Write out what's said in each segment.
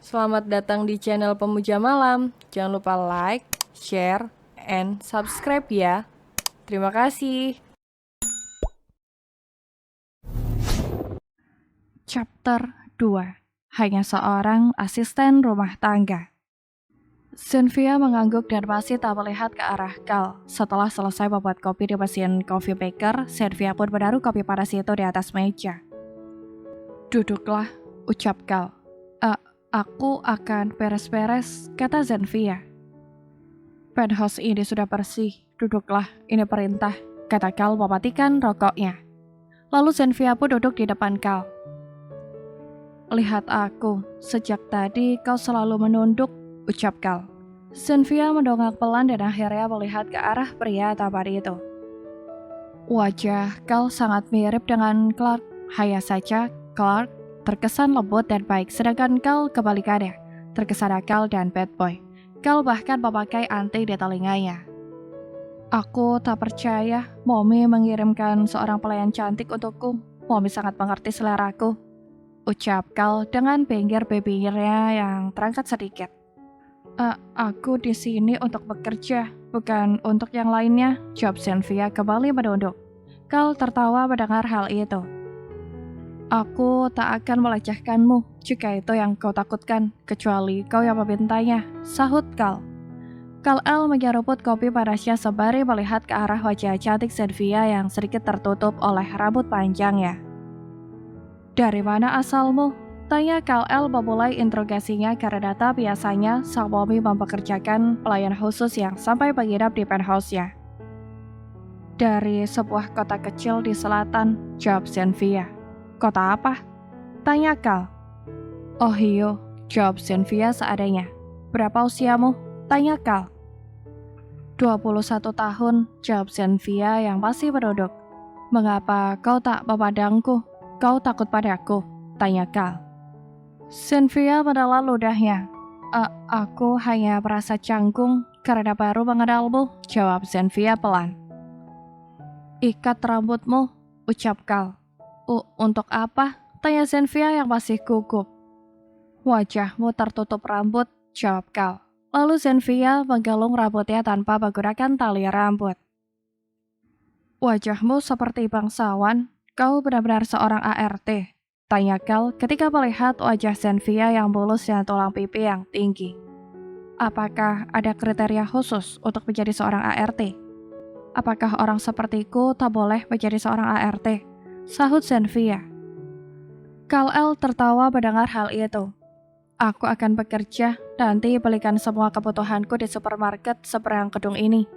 Selamat datang di channel Pemuja Malam. Jangan lupa like, share, and subscribe ya. Terima kasih. Chapter 2. Hanya seorang asisten rumah tangga. Cynthia mengangguk dan masih tak melihat ke arah Cal. Setelah selesai membuat kopi di mesin coffee maker, Cynthia pun menaruh kopi panas itu di atas meja. "Duduklah," ucap Cal. Aku akan beres-beres," kata Cynthia. "Penthouse ini sudah bersih. Duduklah, ini perintah," kata Cal mematikan rokoknya. Lalu Cynthia pun duduk di depan Cal. "Lihat aku, sejak tadi kau selalu menunduk," ucap Cal. Cynthia mendongak pelan dan akhirnya melihat ke arah pria tampan itu. Wajah Cal sangat mirip dengan Clark. Hanya saja Clark terkesan lembut dan baik, sedangkan Cal kebalikannya, terkesan akal dan bad boy. Cal bahkan memakai anting di telinganya. "Aku tak percaya Mommy mengirimkan seorang pelayan cantik untukku. Mommy sangat mengerti seleraku," ucap Cal dengan pinggir bibirnya yang terangkat sedikit. Aku di sini untuk bekerja, bukan untuk yang lainnya," jawab Cynthia kembali menunduk. Cal tertawa mendengar hal itu. "Aku tak akan melecehkanmu jika itu yang kau takutkan, kecuali kau yang memintanya," sahut Cal. Cal-El menyeruput kopi panasnya sembari melihat ke arah wajah cantik Cynthia yang sedikit tertutup oleh rambut panjangnya. "Dari mana asalmu?" tanya Cal-El memulai interogasinya karena tak biasanya sang Mommy mempekerjakan pelayan khusus yang sampai menginap di penthouse-nya. "Dari sebuah kota kecil di selatan," jawab Cynthia. "Kota apa?" tanya Cal. "Ohio," jawab Cynthia seadanya. "Berapa usiamu?" tanya Cal. 21 tahun, jawab Cynthia yang masih menunduk. "Mengapa kau tak memandangku? Kau takut padaku?" tanya Cal. Cynthia menelan ludahnya. Aku hanya merasa canggung karena baru mengenalmu," jawab Cynthia pelan. "Ikat rambutmu," ucap Cal. Untuk apa?" tanya Cynthia yang masih gugup. "Wajahmu tertutup rambut," jawab Cal. Lalu Cynthia menggelung rambutnya tanpa menggunakan tali rambut. "Wajahmu seperti bangsawan. Kau benar-benar seorang ART?" tanya Cal ketika melihat wajah Cynthia yang mulus dan tulang pipi yang tinggi. "Apakah ada kriteria khusus untuk menjadi seorang ART? Apakah orang sepertiku tak boleh menjadi seorang ART?" sahut Cynthia. Cal-El tertawa mendengar hal itu. "Aku akan bekerja, nanti belikan semua kebutuhanku di supermarket seberang gedung ini.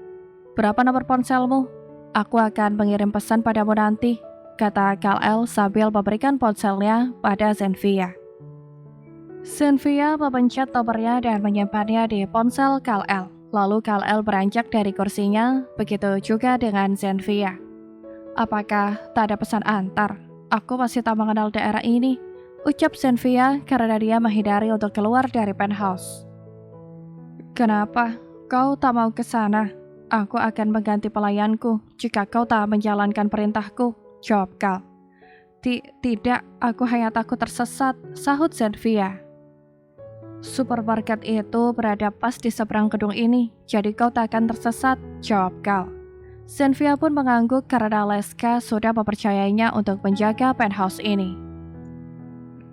Berapa nomor ponselmu? Aku akan mengirim pesan padamu nanti," kata Cal-El sambil memberikan ponselnya pada Cynthia. Cynthia memencet nomornya dan menyimpannya di ponsel Cal-El. Lalu Cal-El beranjak dari kursinya, begitu juga dengan Cynthia. "Apakah tak ada pesan antar? Aku masih tak mengenal daerah ini," ucap Cynthia karena dia menghindari untuk keluar dari penthouse. "Kenapa? Kau tak mau ke sana? Aku akan mengganti pelayanku jika kau tak menjalankan perintahku," jawab Cal. Tidak, aku hanya takut tersesat," sahut Cynthia. "Supermarket itu berada pas di seberang gedung ini, jadi kau tak akan tersesat," jawab Cal. Cynthia pun mengangguk karena Leska sudah mempercayainya untuk menjaga penthouse ini.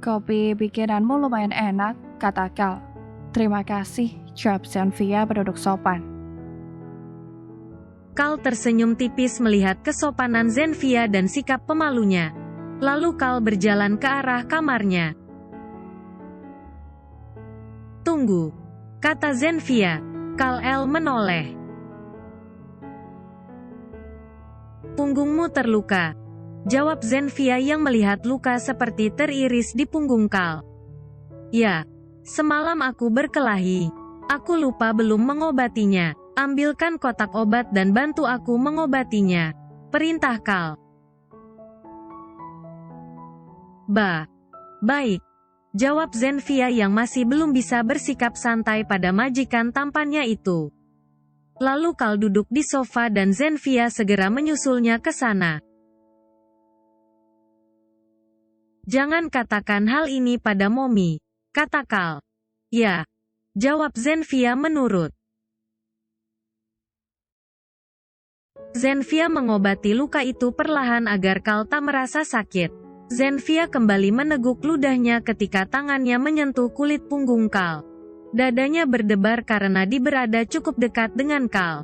"Kopi bikinanmu lumayan enak," kata Cal. "Terima kasih," jawab Cynthia berduduk sopan. Cal tersenyum tipis melihat kesopanan Cynthia dan sikap pemalunya. Lalu Cal berjalan ke arah kamarnya. "Tunggu," kata Cynthia. Cal-El menoleh. "Punggungmu terluka," jawab Cynthia yang melihat luka seperti teriris di punggung Cal. "Ya, semalam aku berkelahi. Aku lupa belum mengobatinya. Ambilkan kotak obat dan bantu aku mengobatinya," perintah Cal. Baik," jawab Cynthia yang masih belum bisa bersikap santai pada majikan tampannya itu. Lalu Cal duduk di sofa dan Cynthia segera menyusulnya ke sana. "Jangan katakan hal ini pada Mommy," kata Cal. Ya, jawab Zenfia menurut. Zenfia mengobati luka itu perlahan agar Kal tak merasa sakit. Zenfia kembali meneguk ludahnya ketika tangannya menyentuh kulit punggung Kal. Dadanya berdebar karena berada cukup dekat dengan Kal.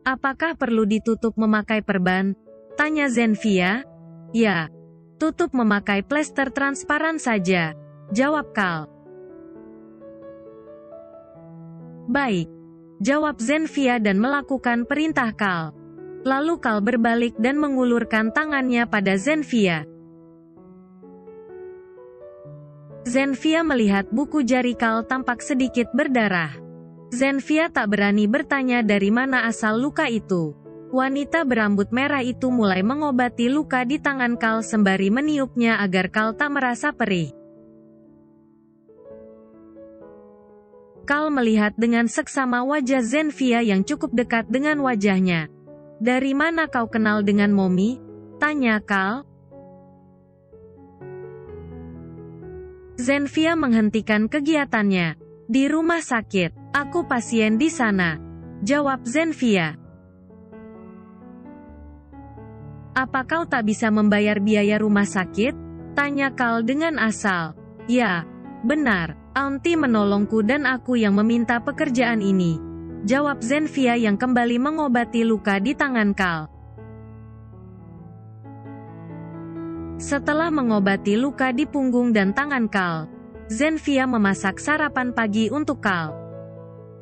Apakah perlu ditutup memakai perban? Tanya Zenfia. Ya, tutup memakai plester transparan saja, jawab Kal. Baik, jawab Zenfia dan melakukan perintah Kal. Lalu Kal berbalik dan mengulurkan tangannya pada Zenfia. Zenfia melihat buku jari Kal tampak sedikit berdarah. Zenfia tak berani bertanya dari mana asal luka itu. Wanita berambut merah itu mulai mengobati luka di tangan Kal sembari meniupnya agar Kal tak merasa perih. Kal melihat dengan seksama wajah Zenfia yang cukup dekat dengan wajahnya. Dari mana kau kenal dengan Momi? Tanya Kal. Zenfia menghentikan kegiatannya. Di rumah sakit, aku pasien di sana, jawab Zenfia. Apa kau tak bisa membayar biaya rumah sakit? Tanya Kal dengan asal. Ya, benar, Auntie menolongku dan aku yang meminta pekerjaan ini, jawab Zenfia yang kembali mengobati luka di tangan Kal. Setelah mengobati luka di punggung dan tangan Kal, Zenfia memasak sarapan pagi untuk Kal.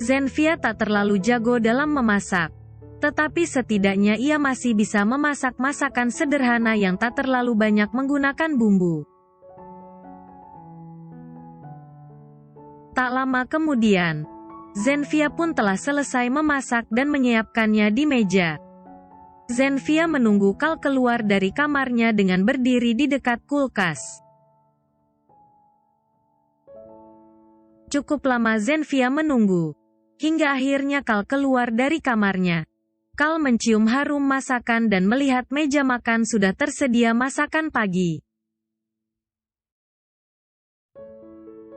Zenfia tak terlalu jago dalam memasak, tetapi setidaknya ia masih bisa memasak masakan sederhana yang tak terlalu banyak menggunakan bumbu. Tak lama kemudian, Zenfia pun telah selesai memasak dan menyiapkannya di meja. Zenfia menunggu Kal keluar dari kamarnya dengan berdiri di dekat kulkas. Cukup lama Zenfia menunggu, hingga akhirnya Kal keluar dari kamarnya. Kal mencium harum masakan dan melihat meja makan sudah tersedia masakan pagi.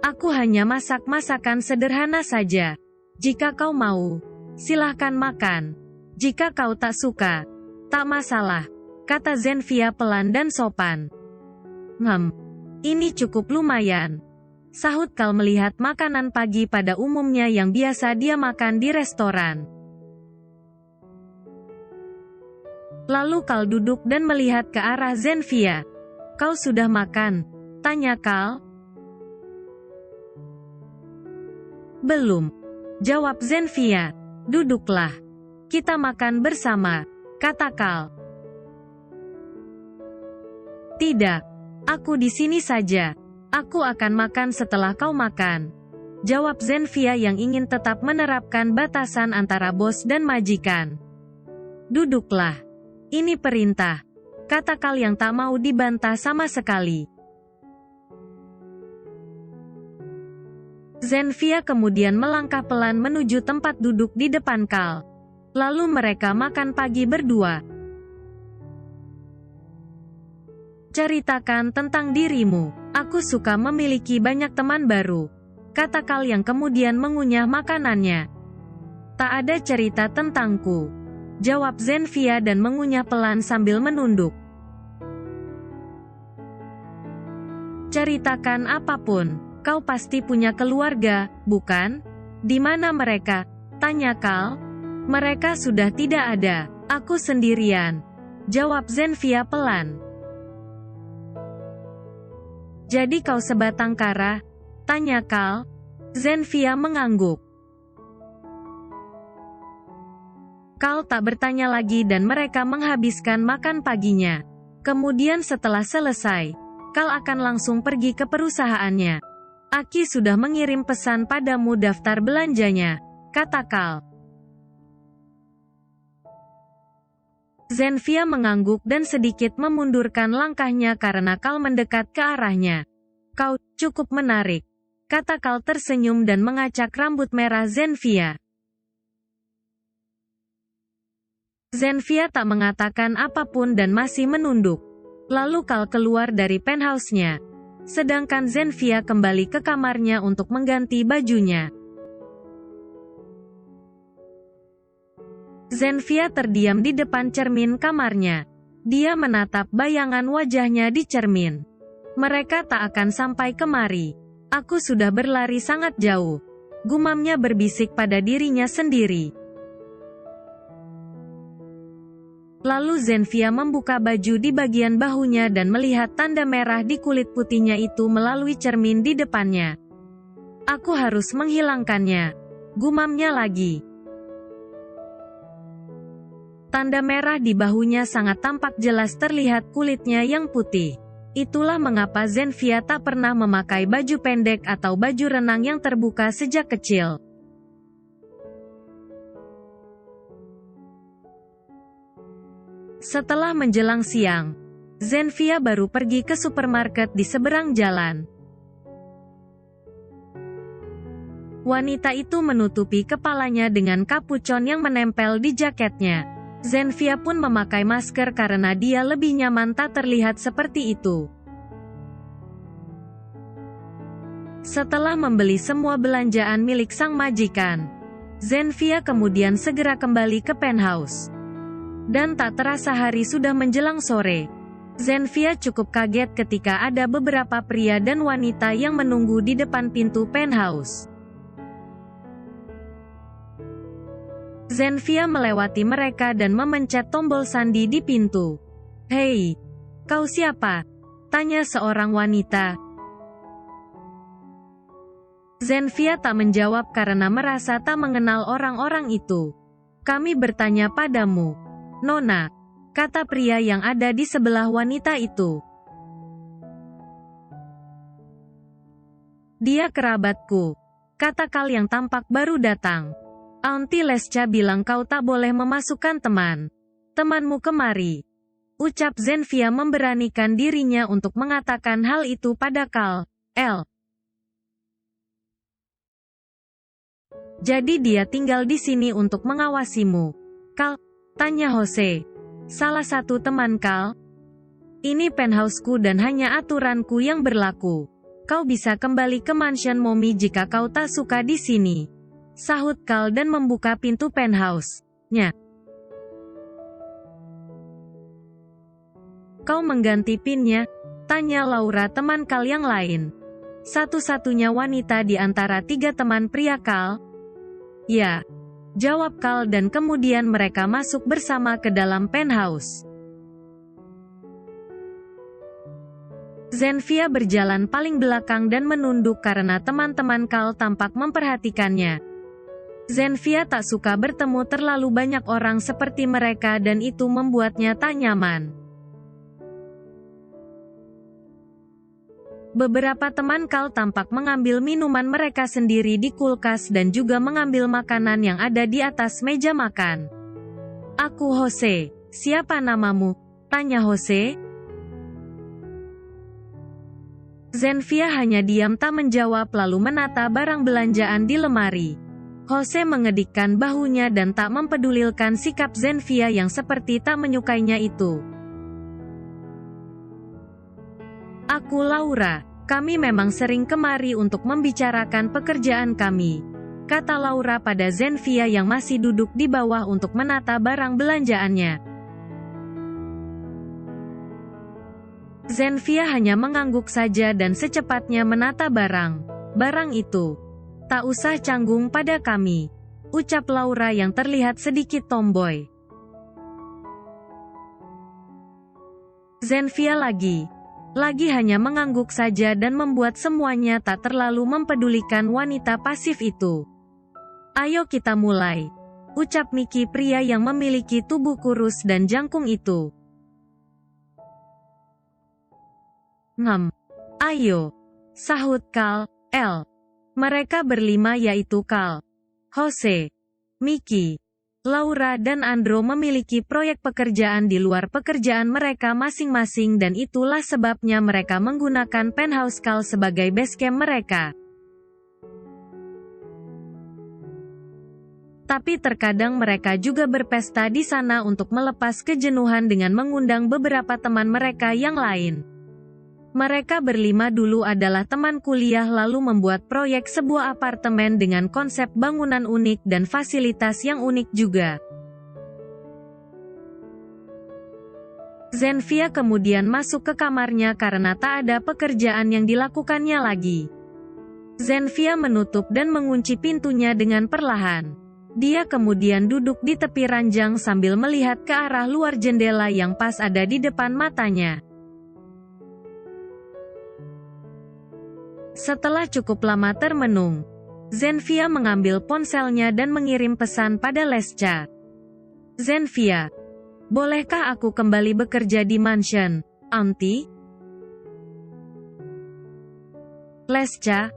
Aku hanya masak masakan sederhana saja. Jika kau mau, silahkan makan. Jika kau tak suka, tak masalah, kata Zenfia pelan dan sopan. Ini cukup lumayan, sahut Kal melihat makanan pagi pada umumnya yang biasa dia makan di restoran. Lalu Kal duduk dan melihat ke arah Zenfia. Kau sudah makan? Tanya Kal. Belum, jawab Zenfia. Duduklah. Kita makan bersama, kata Kal. Tidak, aku di sini saja. Aku akan makan setelah kau makan, jawab Zenfia yang ingin tetap menerapkan batasan antara bos dan majikan. Duduklah. Ini perintah, kata Kal yang tak mau dibantah sama sekali. Zenfia kemudian melangkah pelan menuju tempat duduk di depan Kal. Lalu mereka makan pagi berdua. Ceritakan tentang dirimu. Aku suka memiliki banyak teman baru, kata Kal yang kemudian mengunyah makanannya. Tak ada cerita tentangku, jawab Zenfia dan mengunyah pelan sambil menunduk. Ceritakan apapun, kau pasti punya keluarga, bukan? Di mana mereka? Tanya Kal. Mereka sudah tidak ada, aku sendirian, jawab Zenfia pelan. Jadi kau sebatang kara? Tanya Kal. Zenfia mengangguk. Kal tak bertanya lagi dan mereka menghabiskan makan paginya. Kemudian setelah selesai, Kal akan langsung pergi ke perusahaannya. Aki sudah mengirim pesan padamu daftar belanjanya, kata Kal. Zenfia mengangguk dan sedikit memundurkan langkahnya karena Kal mendekat ke arahnya. Kau cukup menarik, kata Kal tersenyum dan mengacak rambut merah Zenfia. Zenfia tak mengatakan apapun dan masih menunduk. Lalu Kal keluar dari penthouse-nya. sedangkan Zenfia kembali ke kamarnya untuk mengganti bajunya. Zenfia terdiam di depan cermin kamarnya. Dia menatap bayangan wajahnya di cermin. Mereka tak akan sampai kemari. Aku sudah berlari sangat jauh. Gumamnya berbisik pada dirinya sendiri. Lalu Zenfia membuka baju di bagian bahunya dan melihat tanda merah di kulit putihnya itu melalui cermin di depannya. Aku harus menghilangkannya. Gumamnya lagi. Tanda merah di bahunya sangat tampak jelas terlihat kulitnya yang putih. Itulah mengapa Zenfia tak pernah memakai baju pendek atau baju renang yang terbuka sejak kecil. Setelah menjelang siang, Zenfia baru pergi ke supermarket di seberang jalan. Wanita itu menutupi kepalanya dengan kapucon yang menempel di jaketnya. Zenfia pun memakai masker karena dia lebih nyaman tak terlihat seperti itu. Setelah membeli semua belanjaan milik sang majikan, Zenfia kemudian segera kembali ke penthouse. Dan tak terasa hari sudah menjelang sore. Zenfia cukup kaget ketika ada beberapa pria dan wanita yang menunggu di depan pintu penthouse. Zenfia melewati mereka dan memencet tombol sandi di pintu. "Hei, kau siapa?" tanya seorang wanita. Zenfia tak menjawab karena merasa tak mengenal orang-orang itu. "Kami bertanya padamu, Nona," kata pria yang ada di sebelah wanita itu. "Dia kerabatku," kata Kal yang tampak baru datang. "Auntie Lesca bilang kau tak boleh memasukkan temanmu kemari," ucap Zenfia memberanikan dirinya untuk mengatakan hal itu pada Kal. "Jadi dia tinggal di sini untuk mengawasimu, Kal?" tanya Jose, salah satu teman Kal. "Ini penthouseku dan hanya aturanku yang berlaku. Kau bisa kembali ke mansion Mommy jika kau tak suka di sini," sahut Kal dan membuka pintu penthouse-nya. "Kau mengganti pinnya?" tanya Laura teman Kal yang lain. Satu-satunya wanita di antara tiga teman pria Kal. "Ya," jawab Kal dan kemudian mereka masuk bersama ke dalam penthouse. Zenfia berjalan paling belakang dan menunduk karena teman-teman Kal tampak memperhatikannya. Zenfia tak suka bertemu terlalu banyak orang seperti mereka dan itu membuatnya tak nyaman. Beberapa teman Kal tampak mengambil minuman mereka sendiri di kulkas dan juga mengambil makanan yang ada di atas meja makan. "Aku Jose, siapa namamu?" tanya Jose. Zenfia hanya diam tak menjawab lalu menata barang belanjaan di lemari. Jose mengedikkan bahunya dan tak mempedulikan sikap Zenfia yang seperti tak menyukainya itu. "Aku Laura. Kami memang sering kemari untuk membicarakan pekerjaan kami," kata Laura pada Zenfia yang masih duduk di bawah untuk menata barang belanjaannya. Zenfia hanya mengangguk saja dan secepatnya menata barang itu. "Tak usah canggung pada kami," ucap Laura yang terlihat sedikit tomboy. Zenfia lagi hanya mengangguk saja dan membuat semuanya tak terlalu mempedulikan wanita pasif itu. "Ayo kita mulai," ucap Mickey pria yang memiliki tubuh kurus dan jangkung itu. "Ayo," sahut Kal. Mereka berlima yaitu Kal, Jose, Mickey, Laura dan Andrew memiliki proyek pekerjaan di luar pekerjaan mereka masing-masing dan itulah sebabnya mereka menggunakan penthouse Kal sebagai base camp mereka. Tapi terkadang mereka juga berpesta di sana untuk melepas kejenuhan dengan mengundang beberapa teman mereka yang lain. Mereka berlima dulu adalah teman kuliah lalu membuat proyek sebuah apartemen dengan konsep bangunan unik dan fasilitas yang unik juga. Zenfia kemudian masuk ke kamarnya karena tak ada pekerjaan yang dilakukannya lagi. Zenfia menutup dan mengunci pintunya dengan perlahan. Dia kemudian duduk di tepi ranjang sambil melihat ke arah luar jendela yang pas ada di depan matanya. Setelah cukup lama termenung, Zenfia mengambil ponselnya dan mengirim pesan pada Lesca. Zenfia, bolehkah aku kembali bekerja di mansion, Auntie? Lesca,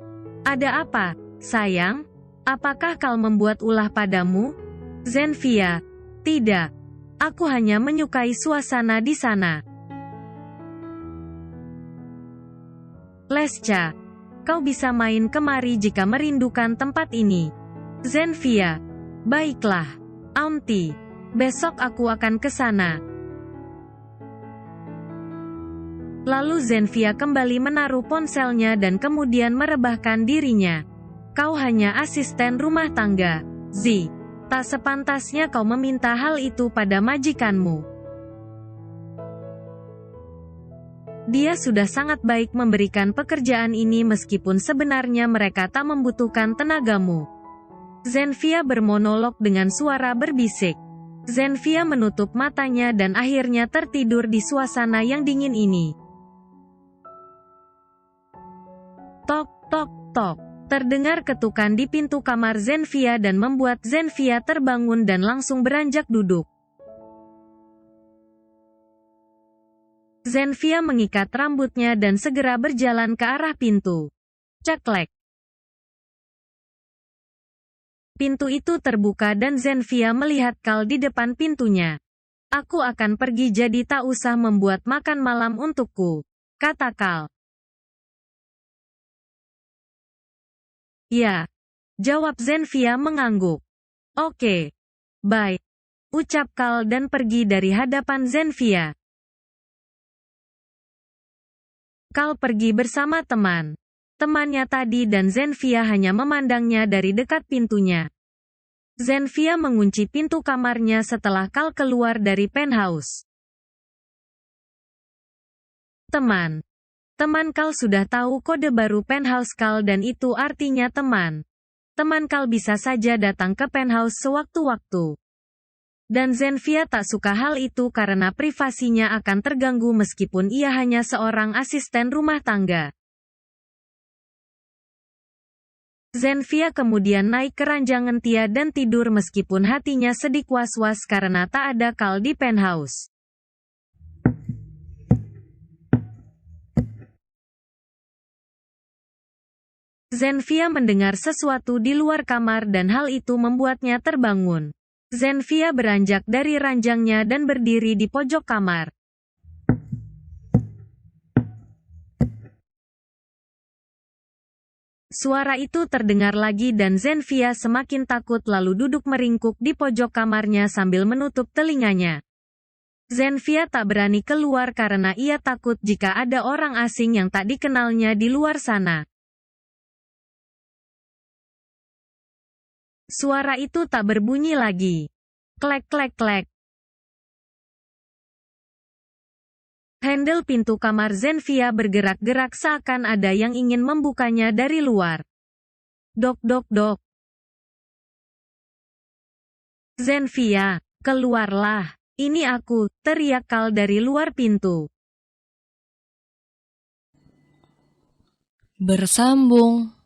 ada apa, sayang? Apakah Kal membuat ulah padamu? Zenfia, tidak. Aku hanya menyukai suasana di sana. Lesca, kau bisa main kemari jika merindukan tempat ini. Zenfia, baiklah, Auntie. Besok aku akan ke sana. Lalu Zenfia kembali menaruh ponselnya dan kemudian merebahkan dirinya. Kau hanya asisten rumah tangga, Z. Tak sepantasnya kau meminta hal itu pada majikanmu. Dia sudah sangat baik memberikan pekerjaan ini meskipun sebenarnya mereka tak membutuhkan tenagamu. Zenfia bermonolog dengan suara berbisik. Zenfia menutup matanya dan akhirnya tertidur di suasana yang dingin ini. Tok, tok, tok. Terdengar ketukan di pintu kamar Zenfia dan membuat Zenfia terbangun dan langsung beranjak duduk. Zenfia mengikat rambutnya dan segera berjalan ke arah pintu. Ceklek. Pintu itu terbuka dan Zenfia melihat Kal di depan pintunya. Aku akan pergi jadi tak usah membuat makan malam untukku, kata Kal. Ya, jawab Zenfia mengangguk. Oke, bye, ucap Kal dan pergi dari hadapan Zenfia. Kal pergi bersama temannya tadi dan Zenfia hanya memandangnya dari dekat pintunya. Zenfia mengunci pintu kamarnya setelah Kal keluar dari penthouse. Teman Kal sudah tahu kode baru penthouse Kal dan itu artinya teman Kal bisa saja datang ke penthouse sewaktu-waktu. Dan Zenfia tak suka hal itu karena privasinya akan terganggu meskipun ia hanya seorang asisten rumah tangga. Zenfia kemudian naik ke ranjang Tia dan tidur meskipun hatinya sedikit was-was karena tak ada Kal di penthouse. Zenfia mendengar sesuatu di luar kamar dan hal itu membuatnya terbangun. Zenfia beranjak dari ranjangnya dan berdiri di pojok kamar. Suara itu terdengar lagi dan Zenfia semakin takut lalu duduk meringkuk di pojok kamarnya sambil menutup telinganya. Zenfia tak berani keluar karena ia takut jika ada orang asing yang tak dikenalnya di luar sana. Suara itu tak berbunyi lagi. Klek klek klek. Handle pintu kamar Zenfia bergerak-gerak seakan ada yang ingin membukanya dari luar. Dok dok dok. Zenfia, keluarlah. Ini aku, teriak Kal dari luar pintu. Bersambung.